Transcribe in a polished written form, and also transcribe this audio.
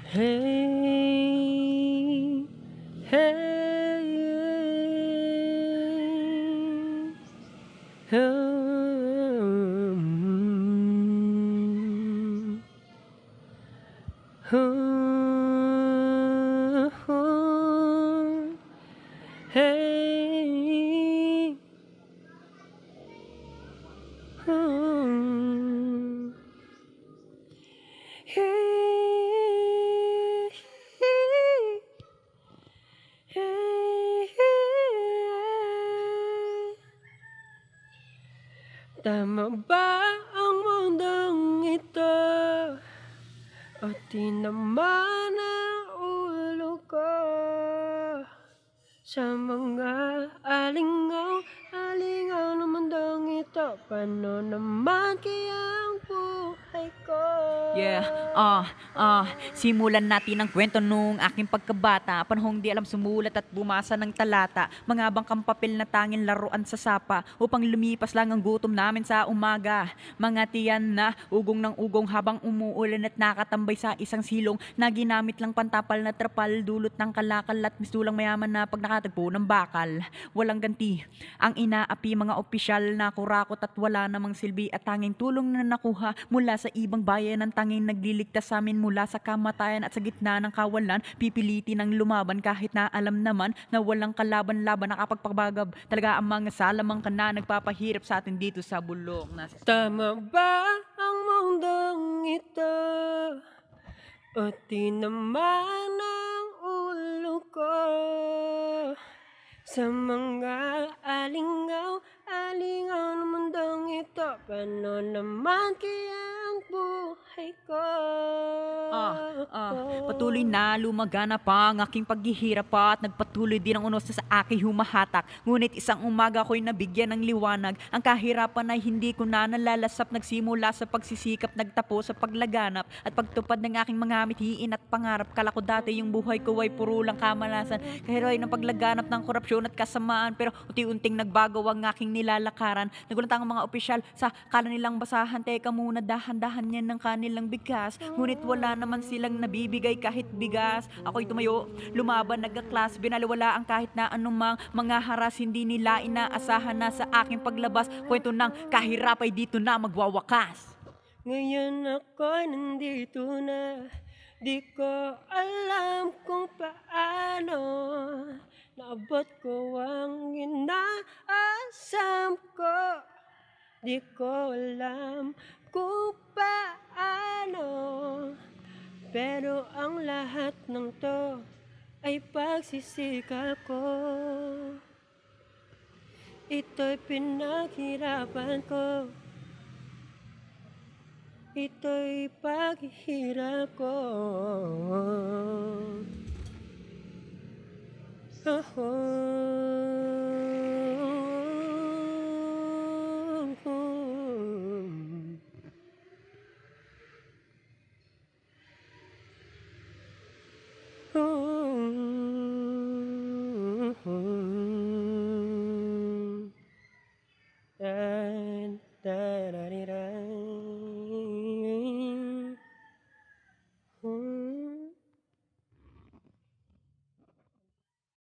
Hey, hey, hum, hum, hum, hey, hum, hey, hey, tama ba ang mundong ito? O di naman ang ulo ko sa mga alingaw ng mundong ito. Paano naman kaya ang buhay ko? Yeah, simulan natin ang kwento nung aking pagkabata. Panahong di alam sumulat at bumasa ng talata. Mga bangkang papel na tanging laruan sa sapa upang lumipas lang ang gutom namin sa umaga. Mga tiyan na ugong ng ugong habang umuulan at nakatambay sa isang silong na ginamit lang pantapal na trapal, dulot ng kalakal at mistulang mayaman na pag nakatagpo ng bakal. Walang ganti. Ang inaapi mga opisyal na kurakot at wala namang silbi at tanging tulong na nakuha mula sa ibang bayan ng tanging nagliligtas sa amin mula sa kamatayan at sa gitna ng kawalan, pipiliti ng lumaban kahit na alam naman na walang kalaban-laban. Nakapagpabagab talaga ang mga salamang ka na nagpapahirap sa atin dito sa bulok. Tama ba ang mundong ito? O di naman ang ulo ko sa mga alingaw ng mundong ito. Paano naman kaya ang buhay ko? Patuloy na lumagana pa ang aking paghihirap at nagpatuloy din ang unos sa aking humahatak. Ngunit isang umaga ako'y nabigyan ng liwanag. Ang kahirapan ay hindi ko na nalalasap. Nagsimula sa pagsisikap, nagtapos sa paglaganap at pagtupad ng aking mga mithiin at pangarap. Kala ko dati yung buhay ko ay puro lang kamalasan, kahiroy ng paglaganap ng korupsyon at kasamaan. Pero unti-unting nagbago ang aking nilalakaran. Nagulat ang mga opisyal sa kala nilang basahan. Teka muna, dahan-dahan yan ng kanilang bigkas. Ngunit wala naman silang nabibigay kahit bigas. Ako'y tumayo, lumaban, nagkaklas, binaliwala ang kahit na anumang mga haras. Hindi nila inaasahan na sa aking paglabas, kwento ng kahirap ay dito na magwawakas. Ngayon ako'y nandito na, di ko alam kung paano naabot ko ang inaasam ko. Di ko alam kung paano, pero ang lahat ng to ay pagsisikap ko. Ito'y pinaghirapan ko, ito'y paghihirap ko. Oh,